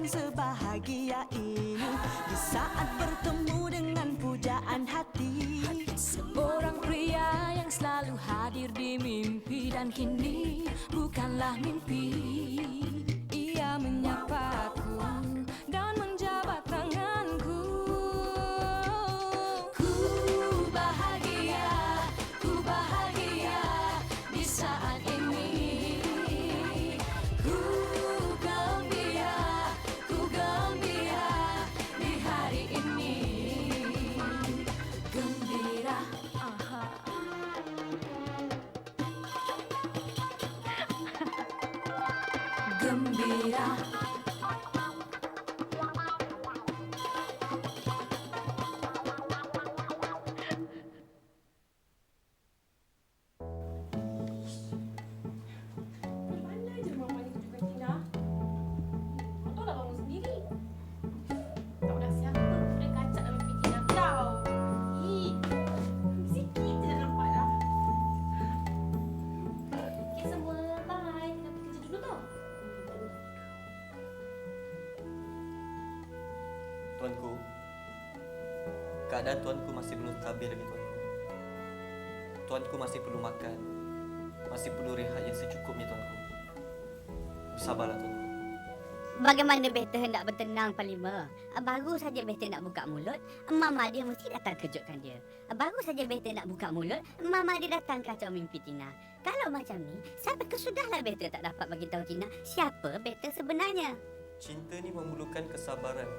sebahagia ini di saat bertemu dengan pujaan hati. Seorang pria yang selalu hadir di mimpi dan kini bukanlah mimpi. Ia menyapaku dan menjabat tanganku. Ku bahagia di saat ini. Ku gembira di hari ini. Gembira, gembira. Mana je Mama ni tunjukkan Tina? Kau nak bangun sendiri. Tak nak siapa pun dah kacak dalam mimpi Tina kau. Ih, sikit je dah nampak dah. Okay, semua bye. Kita pergi kerja dulu tau. Tuanku, keadaan tuanku masih belum stabil lagi tuanku. Tuanku masih perlu makan, masih perlu rehat yang secukupnya tuanku. Bersabarlah tuanku. Bagaimana Beta hendak bertenang Panglima? Baru saja Beta nak buka mulut, Mama dia mesti datang kejutkan dia. Baru saja Beta nak buka mulut, Mama dia datang kacau mimpi Tina. Kalau macam ni, sampai kesudahlah Beta tak dapat bagi tahu Tina siapa Beta sebenarnya. Cinta ni memerlukan kesabaran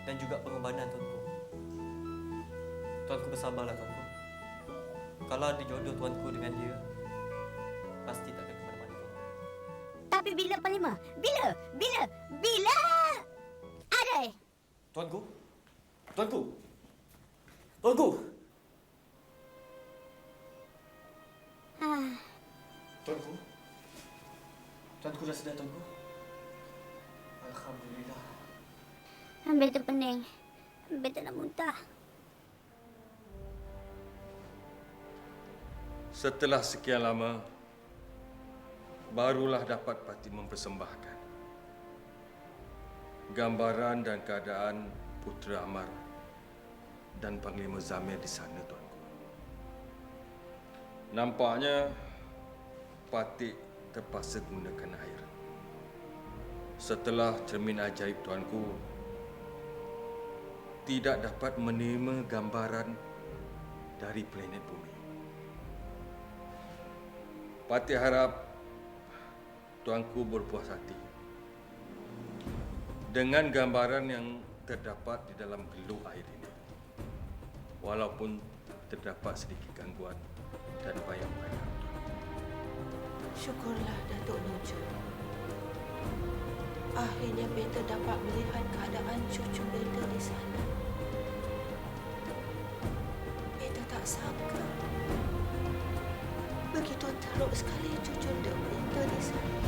dan juga pengorbanan tuanku. Tuanku bersabarlah tuanku. Kalau ada jodoh tuanku dengan dia, pasti takkan ke mana-mana tuanku. Tapi bila Panglima? Bila? Adai! Tuanku? Tuanku dah sedar tuanku. Alhamdulillah. Beta pening. Beta nak muntah. Setelah sekian lama, barulah dapat Pati mempersembahkan gambaran dan keadaan Putera Amar dan Panglima Zamir di sana, tuanku. Nampaknya Pati terpaksa gunakan air. Setelah cermin ajaib tuanku tidak dapat menerima gambaran dari planet bumi. Pati harap tuanku berpuas hati dengan gambaran yang terdapat di dalam geluk air ini. Walaupun terdapat sedikit gangguan dan bayang-bayang. Syukurlah Datuk Nujum. Akhirnya Beta dapat melihat keadaan cucu Beta di sana. Beta tak sangka begitu teruk sekali cucu Beta di sana.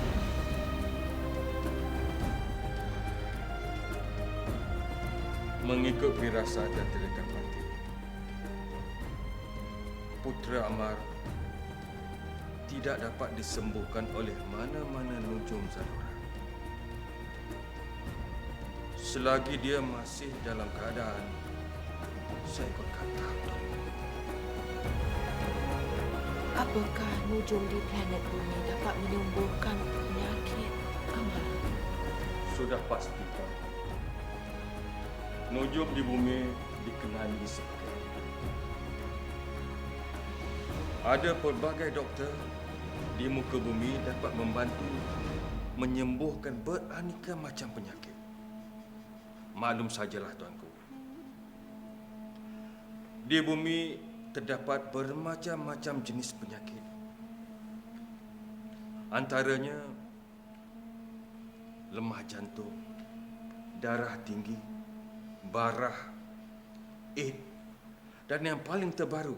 Mengikut firasat dan tindakan Pati, Putera Amar tidak dapat disembuhkan oleh mana-mana nujum zalura. Selagi dia masih dalam keadaan seekor katak. Apakah nujum di planet bumi dapat menyembuhkan penyakit Amar? Sudah pasti, Tuan. Nujum di bumi dikenali sebagai. Ada pelbagai doktor di muka bumi dapat membantu menyembuhkan beraneka macam penyakit. Maklum sajalah, tuanku. Di bumi terdapat bermacam-macam jenis penyakit. Antaranya lemah jantung, darah tinggi, barah, AIDS, dan yang paling terbaru,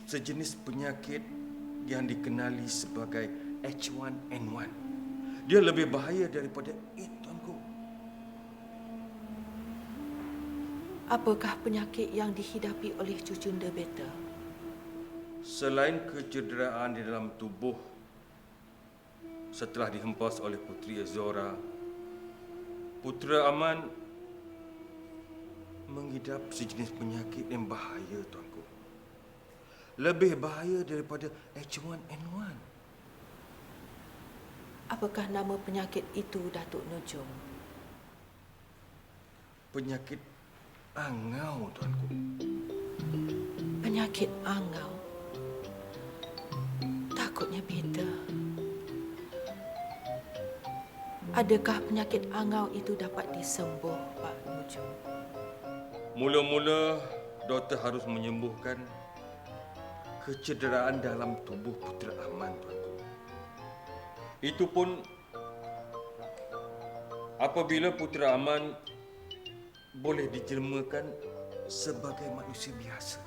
sejenis penyakit yang dikenali sebagai H1N1. Dia lebih bahaya daripada AIDS, tuanku. Apakah penyakit yang dihidapi oleh cucunda Beta? Selain kecederaan di dalam tubuh, setelah dihempas oleh Puteri Zora, Putera Aman mengidap sejenis penyakit yang bahaya, tuanku. Lebih bahaya daripada H1N1. Apakah nama penyakit itu, Datuk Nujum? Penyakit angau, tuanku. Penyakit angau? Takutnya beza. Adakah penyakit angau itu dapat disembuh, Pak Nujum? Mula-mula, doktor harus menyembuhkan kecederaan dalam tubuh Putera Aman, tuanku. Itu pun apabila Putera Aman boleh dijelmakan sebagai manusia biasa.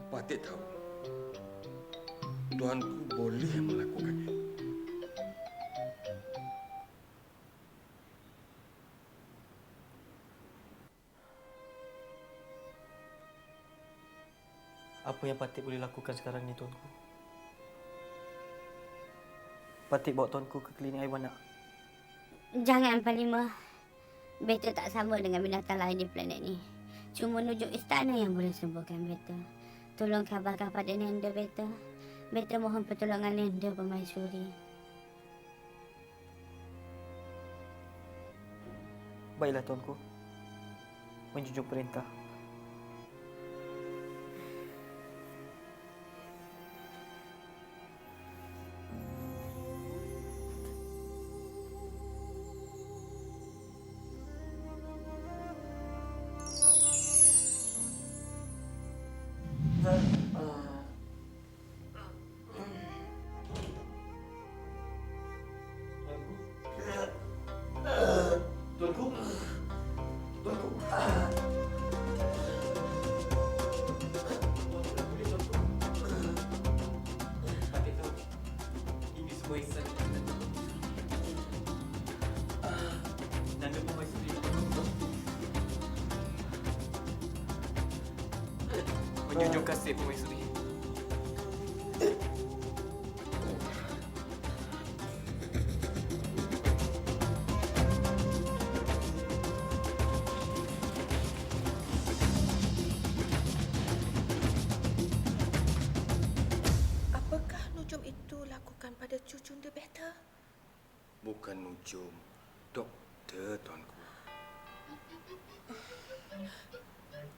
Patut tahu, tuanku boleh melakukannya. Apa yang Patik boleh lakukan sekarang ni, tuanku? Patik bawa tuanku ke klinik haiwan nak. Jangan, Pak Lima. Beta tak sama dengan binatang lain di planet ni. Cuma Nujum istana yang boleh sembuhkan Beta. Tolong kabarkan pada Nanda Beta. Beta mohon pertolongan Nanda Permaisuri. Baiklah, tuanku. Menjunjung perintah. Tuanku. Tuanku. Patik tahu. Ini semua ihsan Nanda Permaisuri. Menjunjung kasih Permaisuri. Apakah Nujum itu lakukan pada Cucunda Beta? Bukan Nujum, doktor, tuanku.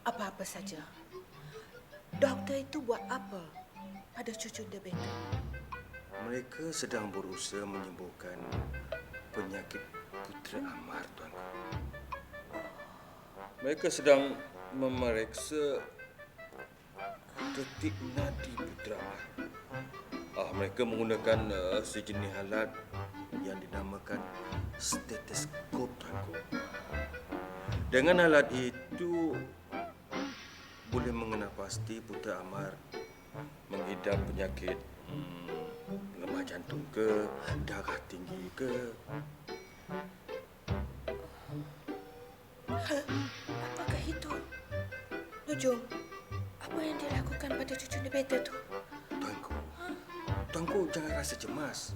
Apa-apa saja. Doktor itu buat apa pada Cucunda Beta? Mereka sedang berusaha menyembuhkan penyakit Putera Amar, tuanku. Mereka sedang memeriksa detik nadi Putera Amar. Mereka menggunakan sejenis alat yang dinamakan stetoskop, tuanku. Dengan alat itu boleh mengenal pasti Putera Amar mengidap penyakit lemah jantung ke, darah tinggi ke. Apakah itu? Nujum, apa yang dia lakukan pada Cucunda Beta tu? Tuanku jangan rasa cemas.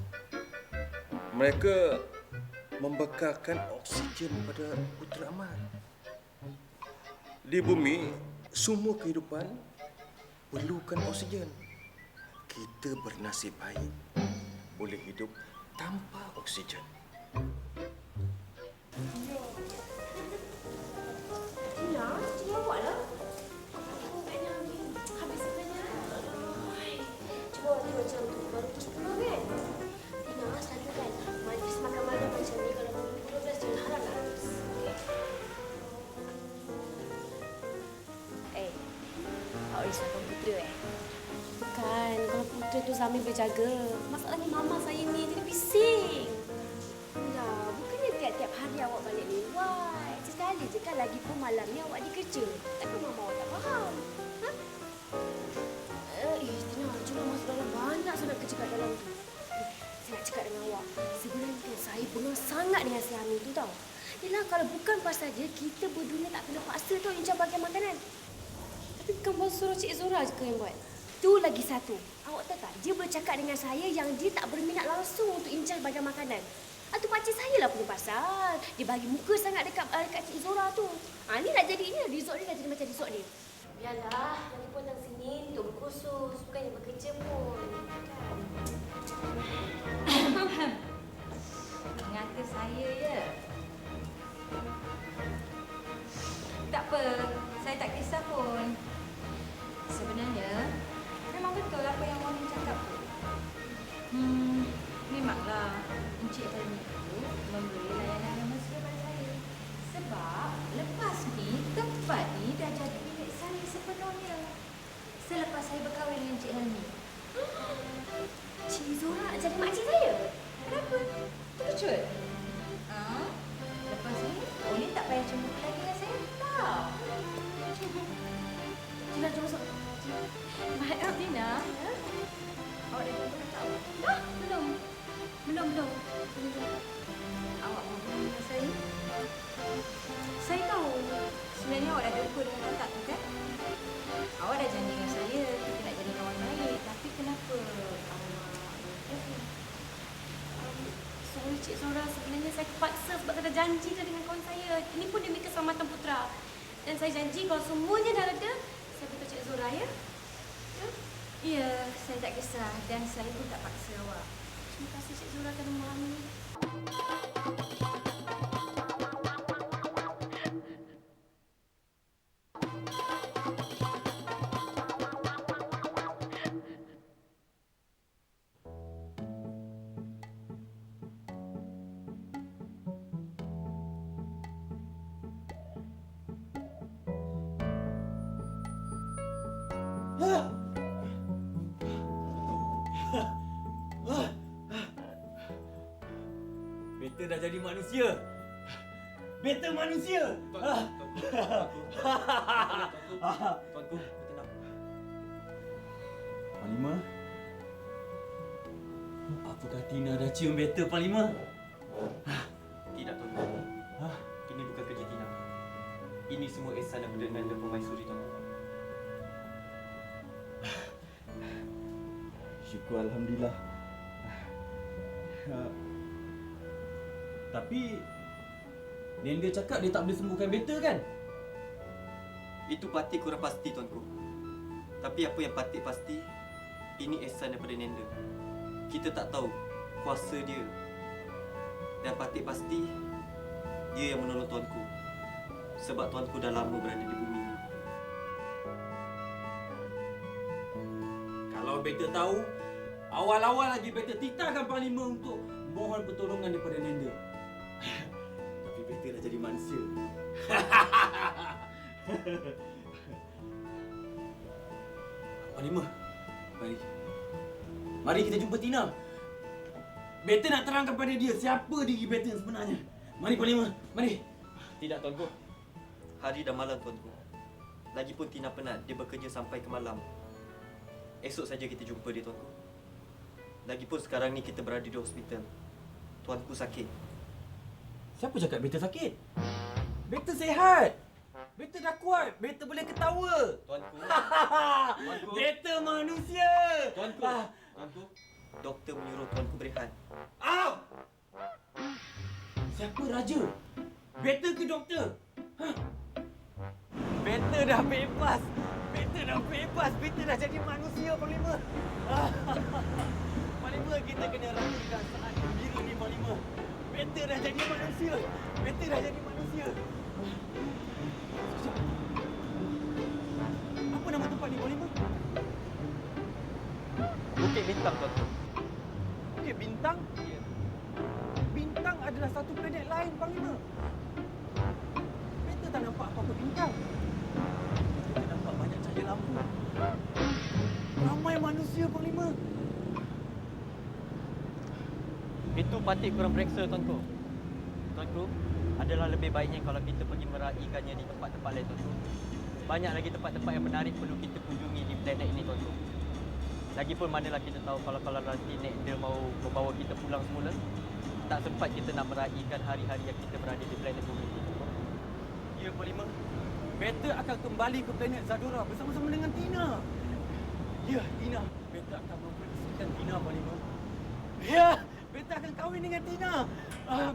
Mereka membekalkan oksigen pada Putera Amar. Di bumi, semua kehidupan perlukan oksigen. Kita bernasib baik boleh hidup tanpa oksigen. Tina, Tina buatlah. Aku kena habis sebenarnya. Cuba waktu macam tu, baru pukul 10 kan? Tina, selalu kan, majlis makan malam macam ni kalau pukul 12 jangan harap nak habis. Okay? Awak risaukan Putera Bukan, kalau Putera tu Zamir berjaga. Masalahnya mama saya ni, dia bising. Dah, bukannya tiap-tiap hari awak balik lewat. Sekali je kan, lagi pun malam ni awak dikerja. Tapi mama awak tak faham. Ha? Tina, cuma masuk dalam banyak sangat kerja kat dalam tu. Saya nak cakap dengan awak, sebenarnya kan saya bengang sangat dengan si Hamil tu tau. Yelah, kalau bukan pasal dia, kita berdua tak kena paksa tau Encik bagian makanan. Tapi bukan pasal suruh Cik Zora je ke yang buat? Tu lagi satu. Awak tahu tak, dia bercakap dengan saya yang dia tak berminat langsung untuk incas bahagian makanan. Tu pakcik saya lah punya pasal. Dia bagi muka sangat dekat Cik Zora tu. Ni dah jadi ni, resort dia dah jadi macam resort dia. Biarlah, nanti pun datang sini untuk berkursus, bukannya bekerja pun. Ngata saya je. Tak apa, saya tak kisah pun. Sebenarnya, memang betul apa yang Warren cakap tu. Memanglah Encik Helmi itu memberi layanan yang mesra pada saya. Sebab lepas ni, tempat ni dah jadi milik saya sepenuhnya. Selepas saya berkahwin dengan Encik Helmi. Cik Zora nak jadi makcik saya? Kenapa? Terkejut? Lepas ni, boleh tak payah cemburu lagi dengan saya? Tak. Tina, jom masuk. Maaf, Tina. Awak dah jumpa tak? Dah? Belum. Belum. Awak mau dengan saya? Saya tahu. Sebenarnya awak dah jumpa dengan kontak tu kan? Awak dah janji dengan saya kita nak jadi kawan baik. Tapi kenapa awak... Sorry Cik Zora, sebenarnya saya terpaksa sebab saya dah janji dah dengan kawan saya. Ini pun demi keselamatan putera. Dan saya janji kalau semuanya dah reda, saya beritahu Cik Zora ya. Ya, saya tak kisah dan saya pun tak paksa awak. Terima kasih Cik Zora kerana memahami. Beta dah jadi manusia. Beta manusia. Tuanku, tenang. Panglima. Apakah Tina dah cium beta, Panglima? Tidak, Tuanku. Ini bukan kerja Tina. Ini semua ihsan daripada Nanda Permaisuri, Tuanku. Syukur Alhamdulillah. Tapi Nanda cakap dia tak boleh sembuhkan beta kan? Itu pasti kurang pasti, Tuanku. Tapi apa yang pasti, ini ihsan daripada Nanda. Kita tak tahu kuasa dia. Dan pasti dia yang menolong Tuanku. Sebab Tuanku dah lama berada di bumi ini. Kalau beta tahu, awal-awal lagi beta titahkan Panglima untuk mohon pertolongan daripada Nanda. Tapi beta dah jadi manusia. Panglima, mari. Mari kita jumpa Tina. Beta nak terangkan pada dia siapa diri beta yang sebenarnya. Mari Panglima, mari. Tidak, Tuanku. Hari dah malam, Tuanku. Lagipun Tina penat, dia bekerja sampai ke malam. Esok saja kita jumpa dia, Tuanku. Lagipun sekarang ni kita berada di hospital. Tuanku sakit. Siapa cakap beta sakit? Beta sihat. Beta dah kuat. Beta boleh ketawa. Tuanku. Tuanku. Beta manusia. Tuanku. Tuanku. Doktor menyuruh Tuanku berehat. Au! Siapa raja? Beta ke doktor? Beta dah bebas. Beta dah bebas. Beta dah jadi manusia, Panglima. Panglima, kita kena rayakan saat gembira ni, Panglima. Beta dah jadi manusia. Beta dah jadi manusia. Sekejap. Apa nama tempat ni, Panglima? Bukit Bintang, Tuanku. Bukit Bintang? Ya. Bintang adalah satu planet lain, Panglima. Beta tak nampak apa-apa bintang. Beta nampak banyak cahaya lampu. Ramai manusia, Panglima. Itu patut kurang periksa, Tuanku. Tuanku, adalah lebih baiknya kalau kita pergi meraihkannya di tempat-tempat lain, Tuanku. Banyak lagi tempat-tempat yang menarik perlu kita kunjungi di planet ini, Tuanku. Lagipun manalah kita tahu kalau nanti Nanda mau membawa kita pulang semula, tak sempat kita nak meraihkan hari-hari yang kita berada di planet bumi ini. Ya, Panglima. Beta akan kembali ke planet Zadora bersama-sama dengan Tina. Ya, Tina. Beta akan memprediksikan Tina, Pak Lima. Ya, beta akan kahwin dengan Tina.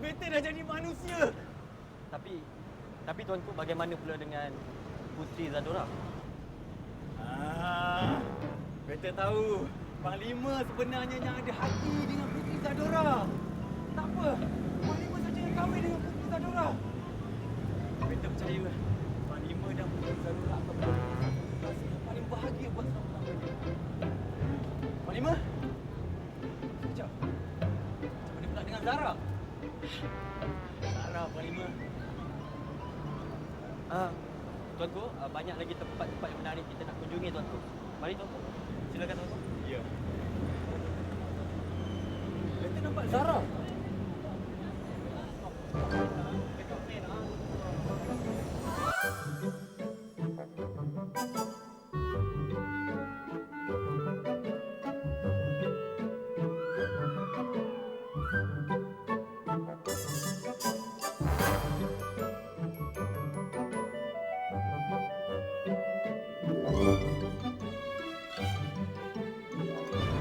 Beta dah jadi manusia. Tapi tuanku, bagaimana pula dengan Puteri Zadora? Beta tahu Panglima sebenarnya yang ada hati dengan Puteri Zadora. Tak apa, Panglima saja yang kahwin dengan Puteri Zadora. Beta percaya Panglima dan Puteri Zadora akan menjadi rasa yang paling bahagia buat selama-lamanya. Panglima? Sekejap. Macam mana pula dengan Zara? Zara, Panglima. Tuanku, banyak lagi tempat-tempat yang menarik kita nak kunjungi, tuanku. Mari, tuanku. Silakan, tuanku. Ya. Beta nampak Zara.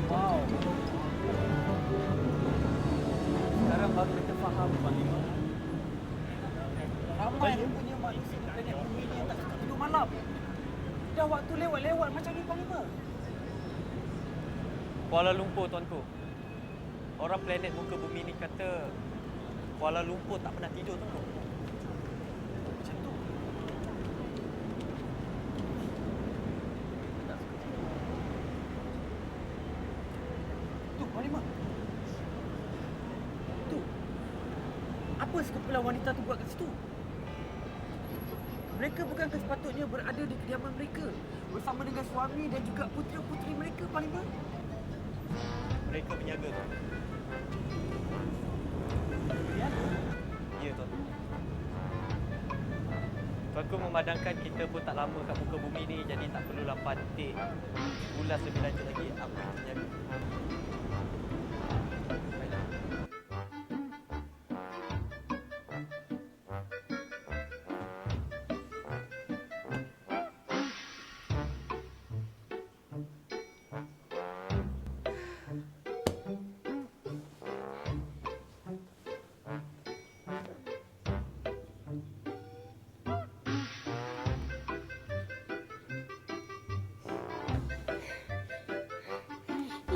Wow. Sekarang baru kita faham, Panglima. Ramai punya manusia di planet bumi ni yang tak suka tidur malam. Dah waktu lewat-lewat macam ni, Panglima. Kuala Lumpur, tuanku. Orang planet muka bumi ni kata Kuala Lumpur tak pernah tidur, tuanku. Macam tu. Tak suka tidur. Tu, Panglima. Tu. Apa sekumpulan wanita tu buat kat situ? Mereka bukankah sepatutnya berada di kediaman mereka bersama dengan suami dan juga putera-puteri mereka, Panglima? Mereka berniaga, tuan. Ya. Ya, tuan. Tuanku memandangkan kita pun tak lama kat muka bumi ni, jadi tak perlulah pantik ulas lebih lanjut lagi apa yang terjadi. Baiklah.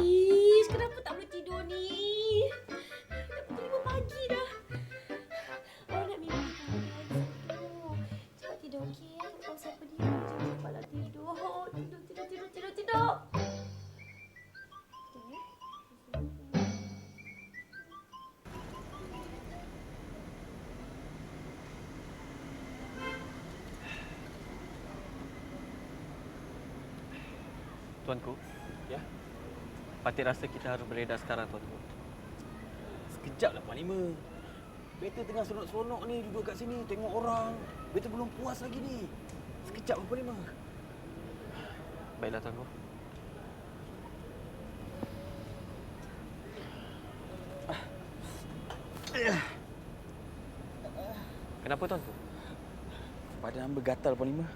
Ish, kenapa tak boleh tidur ni? Dah pukul 5 pagi dah. Awak nak mimpi kan? Cepat tidur, okey? Tak tahu siapa dia. Cepatlah tidur. Tidur. Tuanku, Ya. Patik rasa kita harus beredar sekarang, tuanku. Sekejaplah, Panglima. Beta tengah seronok-seronok ni duduk kat sini tengok orang. Beta belum puas lagi ni. Sekejap, Panglima. Baiklah, tuanku. Kenapa, tuanku? Badan bergatal, Panglima.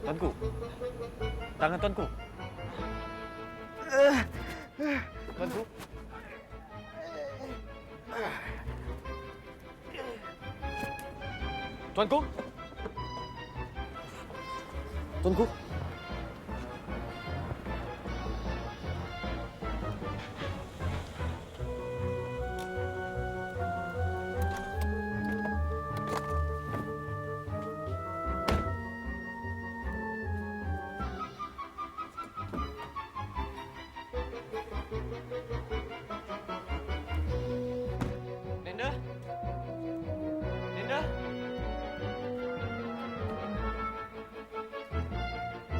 Tuanku. Tangan tuanku. Tuanku. Tuanku. Tuanku. Linda? Linda?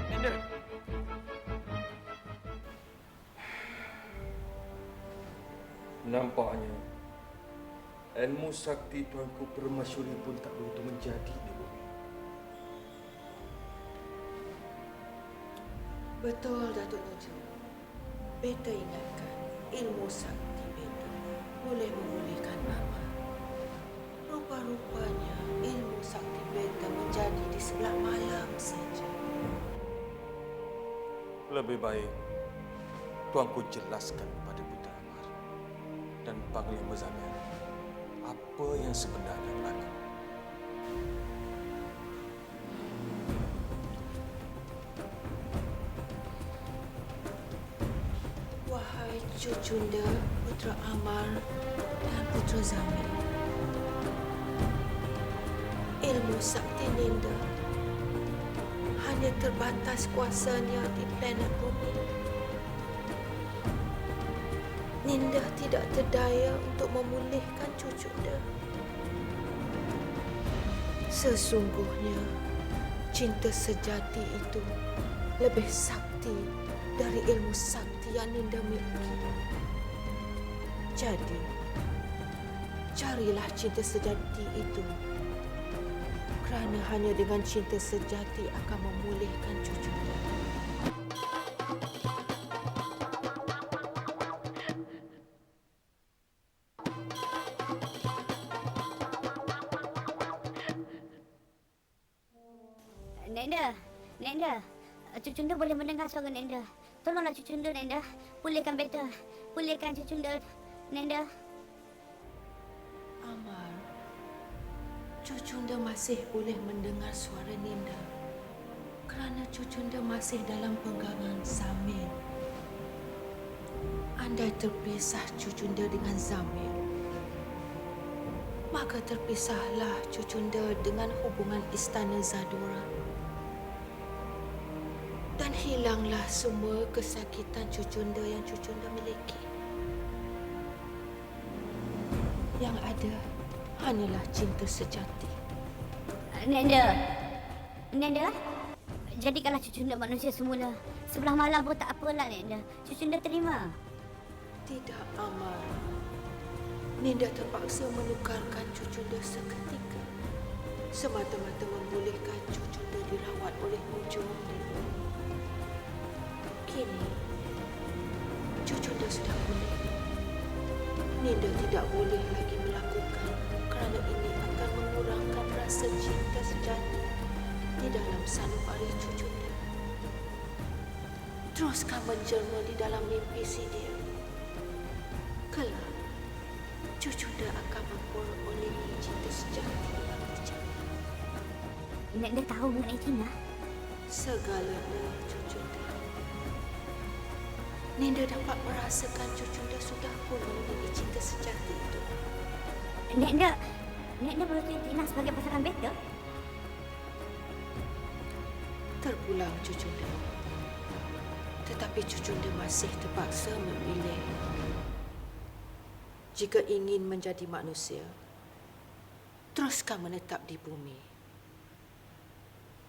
Linda? Nampaknya ilmu sakti Tuanku Permasyuri pun tak begitu menjadi di bumi. Betul, Datuk Nojo. Beta ingatkan ilmu sakti beta boleh memulihkan mama. Rupa-rupanya ilmu sakti beta menjadi di sebelah malam saja. Lebih baik tuanku jelaskan kepada Putra Amar dan Panglima Zamir apa yang sebenarnya berlaku. Wahai Cucunda, Putra Amar dan Putra Zamir, ilmu sakti Ninda hanya terbatas kuasanya di planet bumi. Ninda tidak terdaya untuk memulihkan Cucunda. Sesungguhnya, cinta sejati itu lebih sakti dari ilmu sakti yang Ninda miliki. Jadi, carilah cinta sejati itu. Kerana hanya dengan cinta sejati akan memulihkan Cucunda. Nenda, Cucunda boleh mendengar suara Nenda. Tolonglah Cucunda, Nenda. Pulihkan Beta. Pulihkan Cucunda, Nenda. Amar, Cucunda masih boleh mendengar suara Ninda kerana Cucunda masih dalam pegangan Zamir. Andai terpisah Cucunda dengan Zamir, maka terpisahlah Cucunda dengan hubungan Istana Zadora. Dan hilanglah semua kesakitan Cucunda yang Cucunda miliki. Yang ada hanyalah cinta sejati. Nenda, jadikanlah Cucunda manusia semula. Sebelah malam pun tak apalah, Nenda. Cucunda terima. Tidak, Amar. Ninda terpaksa menukarkan Cucunda seketika semata-mata membolehkan Cucunda dirawat oleh hujung Ninda. Kini, Cucunda sudah pulih. Ninda tidak boleh lagi melakukan kerana ini akan mengurangkan rasa cinta sejati di dalam sanubari Cucunda. Teruskan menjelma di dalam mimpi si dia. Kelak, Cucunda akan memperolehi cinta sejati yang terjadi. Nenda tahu mengenai Tina? Segalanya, Cucunda. Ninda dapat merasakan Cucunda sudah pun memiliki cinta sejati itu. Nenda berarti Tina sebagai pasangan Beta? Terpulang Cucunda. Tetapi Cucunda masih terpaksa memilih. Jika ingin menjadi manusia, teruskan menetap di bumi.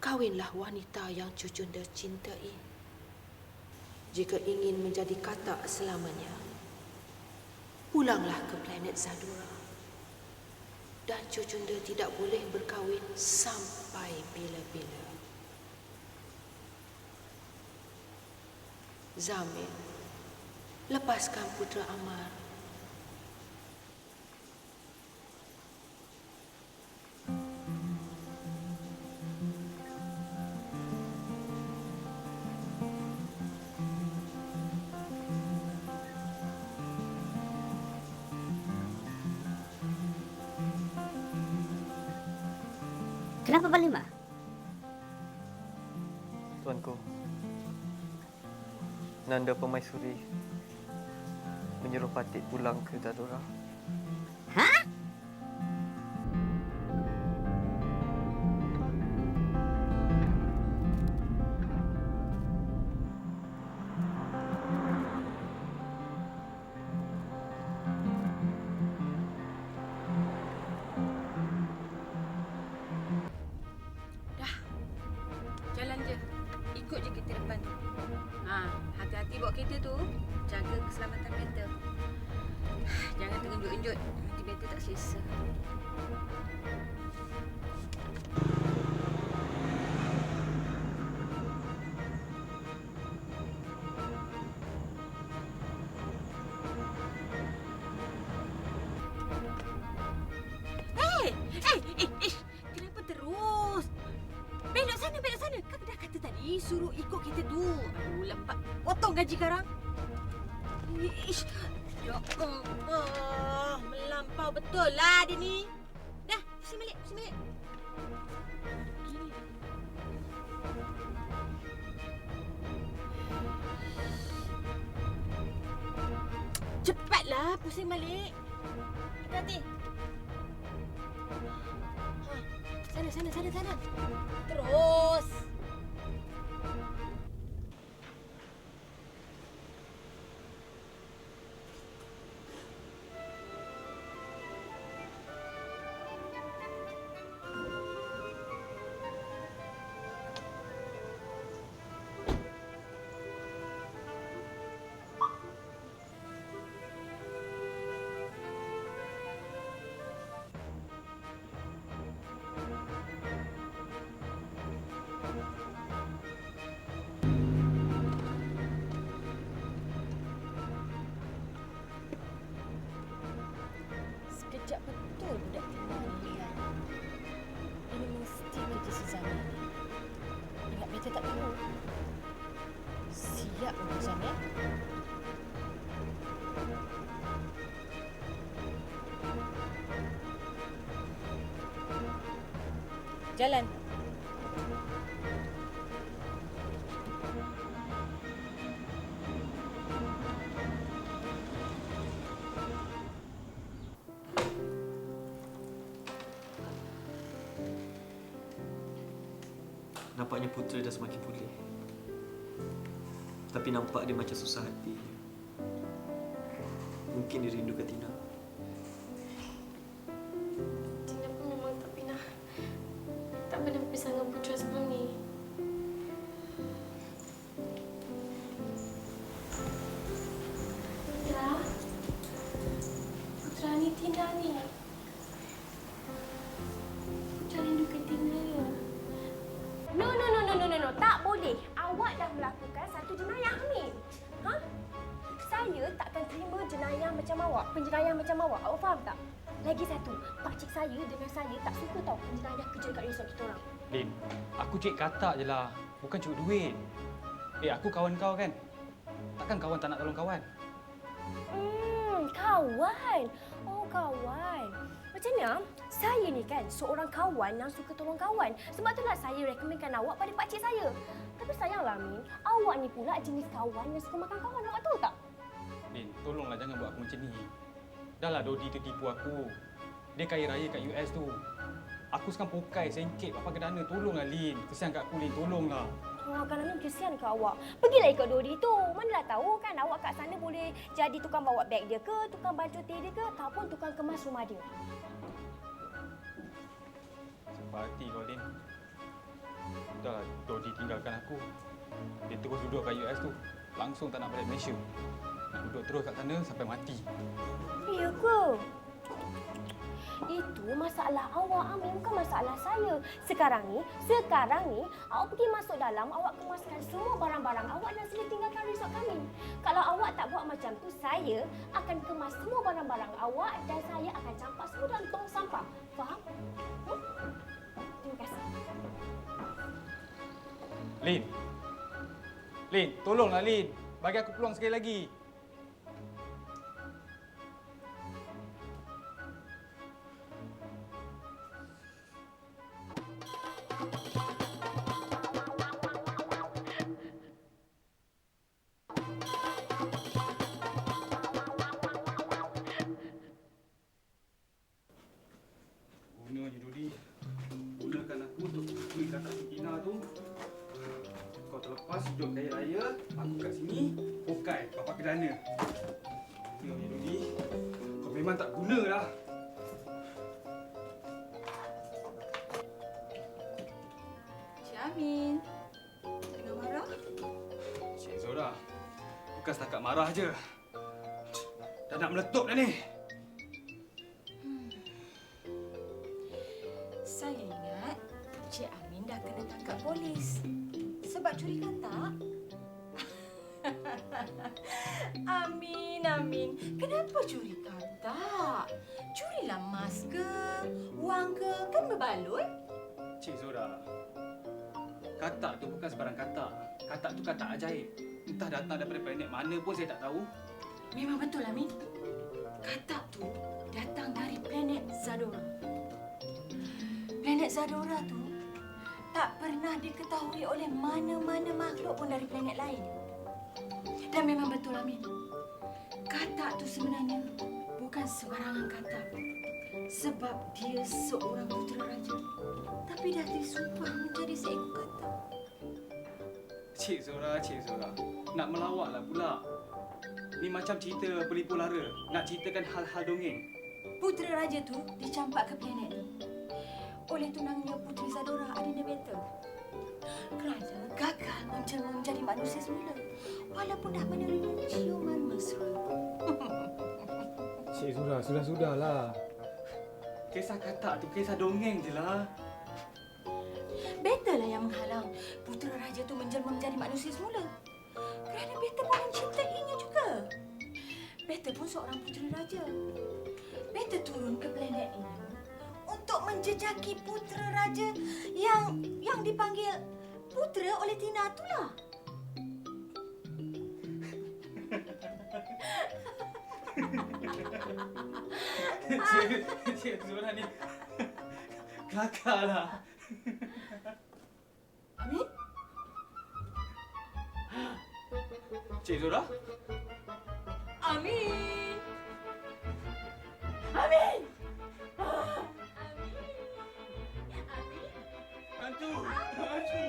Kawinlah wanita yang Cucunda cintai. Jika ingin menjadi katak selamanya, pulanglah ke planet Zadora. Dan Cucunda tidak boleh berkahwin sampai bila-bila. Zamir, lepaskan Putra Amar. Kenapa Panglima? Tuanku, Nanda Permaisuri menyuruh Patik pulang ke Zadora. Hah? Jalan je. Ikut je kereta depan tu. Hati-hati bawa kereta tu. Jaga keselamatan Beta. Jangan tergenjut-genjut. Nanti Beta tak selesa. Kenapa terus? Belok sana. Kau dah kata tadi suruh ikut kita tu. Aduh, lambat. Potong gaji sekarang. Ish. Ya Allah, melampau betul lah dia ni. Dah, pusing balik, pusing balik. Gini. Cepatlah, pusing balik. Hati-hati. Sana. Terus. Sekejap betul budak Tina ni lihat. Ini mesti kerja si Zamir ni. Ingat beta tak tahu. Siap untuk Zamir. Jalan. Nampaknya Putera dah semakin pulih. Tapi nampak dia macam susah hati. Mungkin dia rindukan Tina. Tina pun memang tak pernah berpisah dengan Putera sebelum ni. Ya, Putera ni Tina ni. Putera rindukan Tina ya. No. Tak boleh. Awak dah melakukan satu jenayah ni. Ha? Saya takkan terima jenayah macam awak, penjenayah macam awak. Awak faham tak? Lagi satu, pakcik saya dengan saya tak suka tahu penjenayah kerja kat resort kita orang. Lin, aku cik katak je lah. Bukan cuk duit. Aku kawan kau kan? Takkan kawan tak nak tolong kawan? Kawan. Oh, kawan. Macam mana? Saya ni kan seorang kawan yang suka tolong kawan. Sebab itulah saya rekomenkan awak pada pakcik saya. Tapi sayanglah, Min, awak ni pula jenis kawan yang suka makan kawan. Awak tahu tak? Lin, tolonglah jangan buat aku macam ni. Dah lah Dodi tu tipu aku. Dia kaya raya kat US tu. Aku sekarang pokai, sengkit, apa kedana. Tolonglah Lin. Kesian kat aku Lin, tolonglah. Kan Amin kesian ke awak. Pergilah ikut Dodi tu. Manalah tahu kan awak kat sana boleh jadi tukang bawa beg dia ke, tukang bantu teh dia ke, ataupun tukang kemas rumah dia. Sepati kau Lin. Dah lah Dodi tinggalkan aku. Dia terus duduk kat US tu. Langsung tak nak balik Malaysia. Nak duduk terus kat sana sampai mati. Ya ke? Itu masalah awak, Amin, bukan masalah saya. Sekarang ni, awak pergi masuk dalam, awak kemaskan semua barang-barang awak dan sila tinggalkan resort kami. Kalau awak tak buat macam tu, saya akan kemas semua barang-barang awak dan saya akan campak semua dalam tong sampah. Faham? Terima kasih. Lin, tolonglah Lin. Bagi aku peluang sekali lagi. Guna je Dodi. Gunakan aku untuk kukui kata Tina tu. Kau terlepas hidup kaya raya, aku kat sini, pokai, bapa kedana. Guna je Dodi. Kau memang tak guna lah. Cik Amin, jangan marah. Cik Zora, bukan setakat marah je. Dah nak meletup dah ni. Saya ingat Cik Amin dah kena tangkap polis. Sebab curi katak. Amin. Kenapa curi katak? Curilah emas ke, wang ke, kan berbaloi. Cik Zora, katak tu bukan sebarang katak. Katak tu katak ajaib. Entah datang daripada planet mana pun saya tak tahu. Memang betul, Amin. Katak tu datang dari planet Zadora. Planet Zadora tu tak pernah diketahui oleh mana-mana makhluk pun dari planet lain. Dan memang betul, Amin. Katak tu sebenarnya bukan sebarangan katak. Sebab dia seorang putera raja. Tapi dah disumpah menjadi seekor katak. Cik Zora. Nak melawaklah pula. Ni macam cerita pelipu lara. Nak ceritakan hal-hal dongeng. Putera raja tu dicampak ke planet ni oleh tunangnya Puteri Zadora, Adina Beta. Kerana gagal menjelma menjadi manusia semula. Walaupun dah menerima ciuman mesra. Cik Zora, sudahlah. Kisah katak tu kisah dongeng je lah. Beta lah yang menghalang putera raja tu menjelma menjadi manusia semula. Kerana Beta pun mencintainya juga. Beta pun seorang putera raja. Beta turun ke planet ini untuk menjejaki putera raja yang dipanggil putera oleh Tina itulah. Cik Zora ni kelakar lah. Amin? Cik Zora? Amin! Amin! Hantu! Hantu!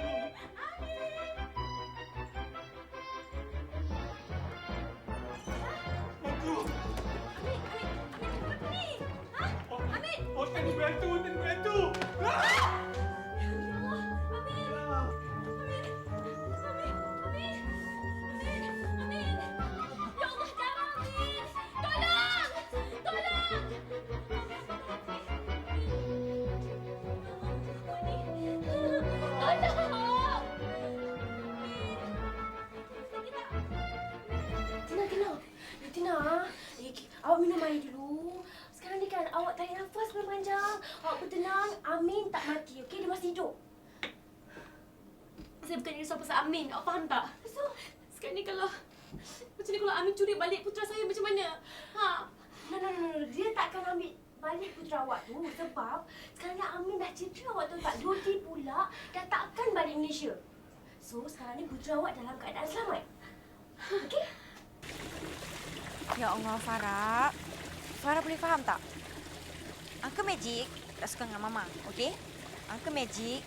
Tina, awak minum air dulu. Sekarang ni kan awak tarik nafas panjang. Awak bertenang, Amin tak mati, okey? Dia masih hidup. Saya bukan risau pasal Amin. Awak faham tak? So, Sekarang ni kalau Amin curi balik putera saya macam mana? Ha? no. Dia tak akan ambil balik putera awak tu sebab sekarang ni Amin dah cedera awak tu tak. Dia pula dah tak akan balik Malaysia. So, sekarang ni putera awak dalam keadaan selamat. Okey? Ya Allah, Farah. Farah boleh faham tak? Uncle Magic tak suka dengan Mama, okey? Uncle Magic,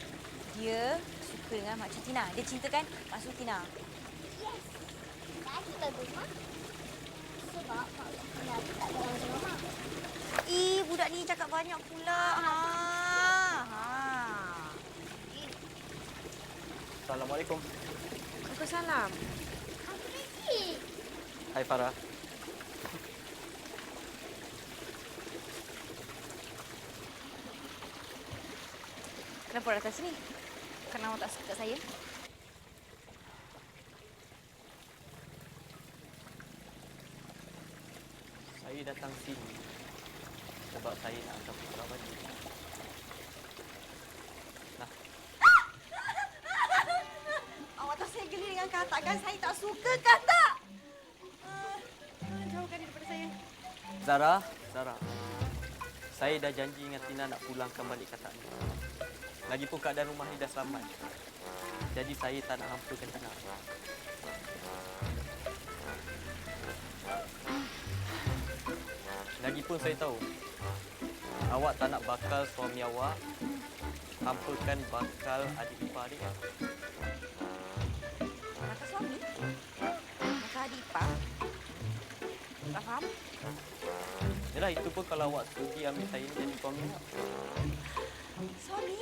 dia suka dengan Makcik Tina. Dia cintakan Makcik Tina. Yes. Lagi bagus, Mak. Sebab Makcik Tina tu tak ada macam Mama. Budak ni cakap banyak pula. Assalamualaikum. Waalaikumsalam. Uncle Magic. Hai Farah. Kenapa awak datang sini? Kenapa awak tak suka saya? Saya datang sini sebab saya nak hantar putera balik. Nah, Awak tak saya geli dengan katak kan? Saya tak suka katak. Jauhkan dia daripada saya. Zara. Saya dah janji dengan Tina nak pulangkan balik katak ni. Lagipun keadaan rumah ni dah selamat. Jadi saya tak nak hampakan Tina. Lagipun saya tahu awak tak nak bakal suami awak hampakan bakal adik-ipar dia. Bakal suami? Bakal adik ipar? Tak faham? Yalah, itu pun kalau awak sudi ambil saya ni jadi suami awak. Suami?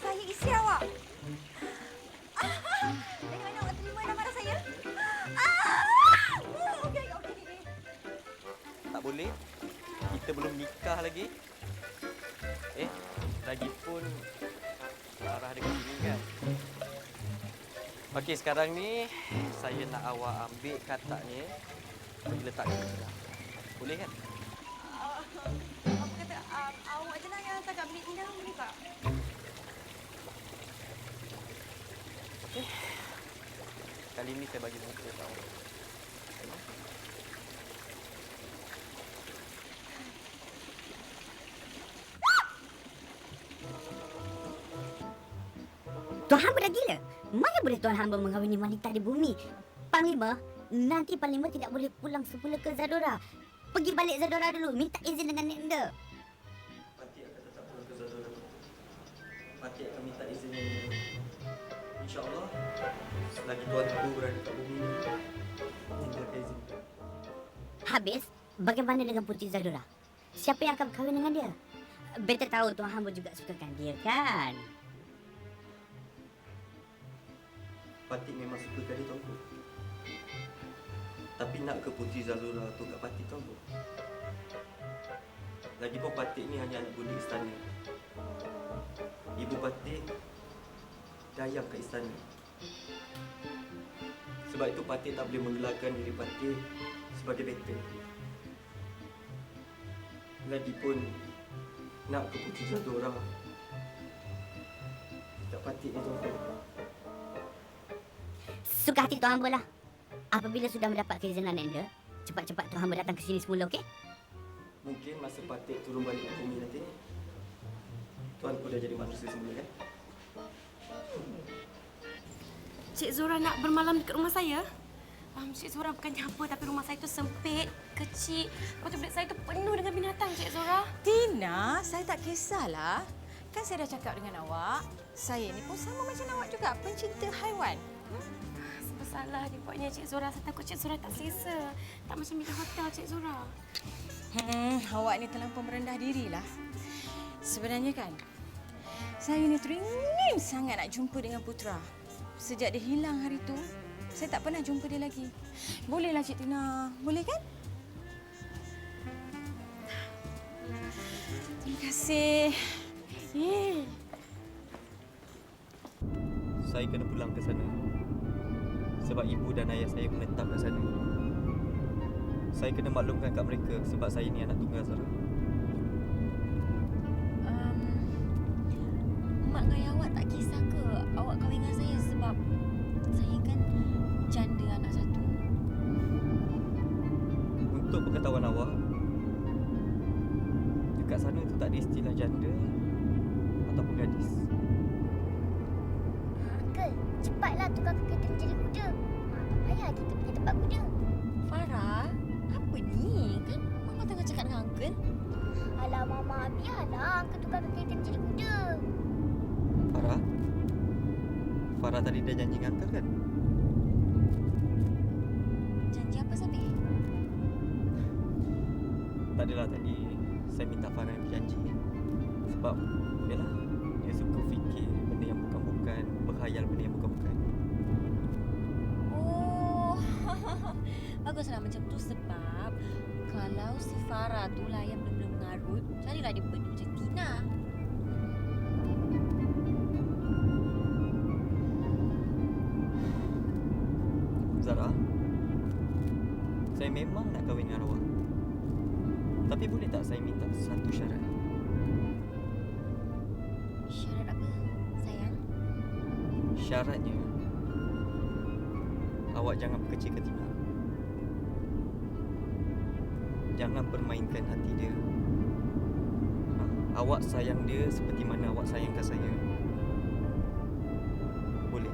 Saya isteri awak. Dari mana awak terima lamaran saya? Okey. Tak boleh. Kita belum nikah lagi. Lagipun Farah dekat sini kan. Okey, sekarang ni saya nak awak ambil katak ni pergi letak kat sini. Boleh kan? Apa kata awak je lah yang hantar kat bilik Tina, boleh tak? Kali ini saya bagi Putri tahu. Tuan hamba dah gila. Mana boleh tuan hamba mengawini wanita di bumi? Panglima, nanti Panglima tidak boleh pulang semula ke Zadora. Pergi balik Zadora dulu, minta izin dengan Nenda. Pati akan tetap pulang ke Zadora. Pati akan minta izin yang ini. InsyaAllah, selagi tuanku berada kat bumi ini, Nenda akan izinkan. Habis, bagaimana dengan Puteri Zadora? Siapa yang akan berkahwin dengan dia? Beta tahu tuan hamba juga sukakan dia, kan? Pati memang sukakan dia, tuanku. Tapi nak ke Puteri Zadora tu kat Pati, tuanku? Lagipun Pati ni hanya anak budak istana. Ibu Pati dayang kat istana. Sebab itu Pati tak boleh menggelarkan diri Pati sebagai beta. Lagipun nak ke Puteri Zadora kat Pati ni, tuanku. Suka hati tuan hamba lah. Apabila sudah mendapat keizinan Nenda, cepat-cepat tuan hamba datang ke sini semula, okey? Mungkin masa Patik turun balik ke bumi nanti, tuanku dah jadi manusia semula, kan? Cik Zora nak bermalam dekat rumah saya? Cik Zora bukannya apa, tapi rumah saya tu sempit, kecil. Lepas tu bilik saya tu penuh dengan binatang, Cik Zora. Tina, saya tak kisahlah. Kan saya dah cakap dengan awak, saya ni pun sama macam awak juga, pencinta haiwan. Salah dibuatnya Cik Zora. Saya takut Cik Zora tak selesa. Tak macam bilik hotel Cik Zora. Awak ni terlampau merendah dirilah. Sebenarnya kan, saya ni teringin sangat nak jumpa dengan Putra. Sejak dia hilang hari tu, saya tak pernah jumpa dia lagi. Bolehlah Cik Tina, boleh kan? Terima kasih. Saya kena pulang ke sana. Sebab ibu dan ayah saya menetap kat sana. Saya kena maklumkan kat mereka sebab saya ni anak tunggal, Zara. Mak dengan ayah awak tak kisah ke awak kahwin dengan saya sebab saya kan janda anak satu. Untuk pengetahuan awak, dekat sana tu tak ada istilah janda ataupun gadis. Uncle, cepatlah tukar kereta menjadi kuda. Tak payah kita pergi tempat kuda. Farah, apa ni? Kan Mama tengah cakap dengan Uncle. Alah Mama, biarlah Uncle tukar kereta menjadi kuda. Farah? Farah tadi dah janji dengan Uncle, kan? Janji apa, Sabi? Tak adalah, tadi saya minta Farah yang berjanji. Sebab, yalah, dia suka fikir benda yang bukan-bukan, berkhayal benda yang bukan-bukan. Oh, baguslah macam tu sebab kalau si Farah tu lah yang benar-benar mengarut, carilah dia benda macam Tina. Zara, saya memang nak kahwin dengan awak. Tapi boleh tak saya minta satu syarat? Syarat apa, sayang? Syaratnya, awak jangan berkecil ke Tina. Jangan permainkan hati dia. Awak sayang dia seperti mana awak sayangkan saya. Boleh?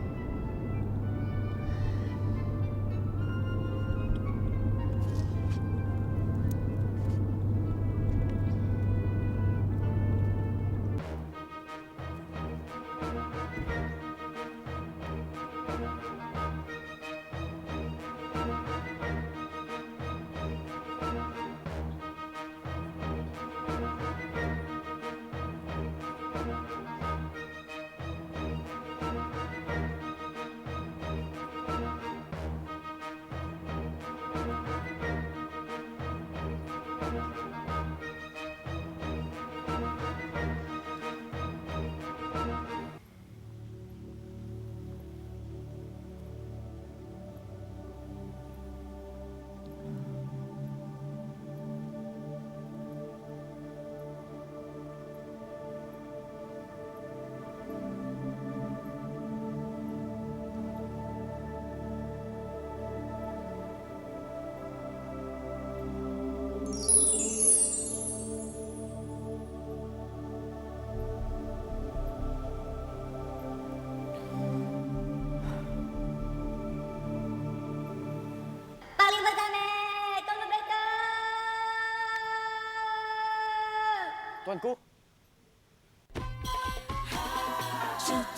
tuanku.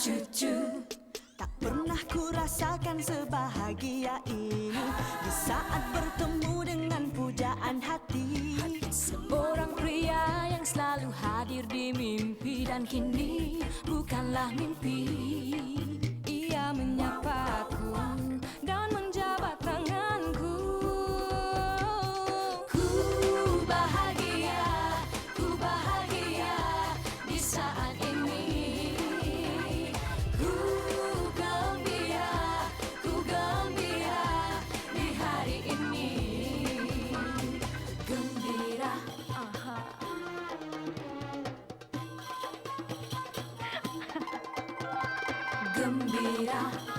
Cucu, tak pernah ku rasakan sebahagia ini di saat bertemu dengan pujaan hati. Seorang pria yang selalu hadir di mimpi dan kini bukanlah mimpi. Ia menyapaku dan menjabat tanganku. Ku bahagia di saat ini. Ku gembira di hari ini. Gembira, gembira.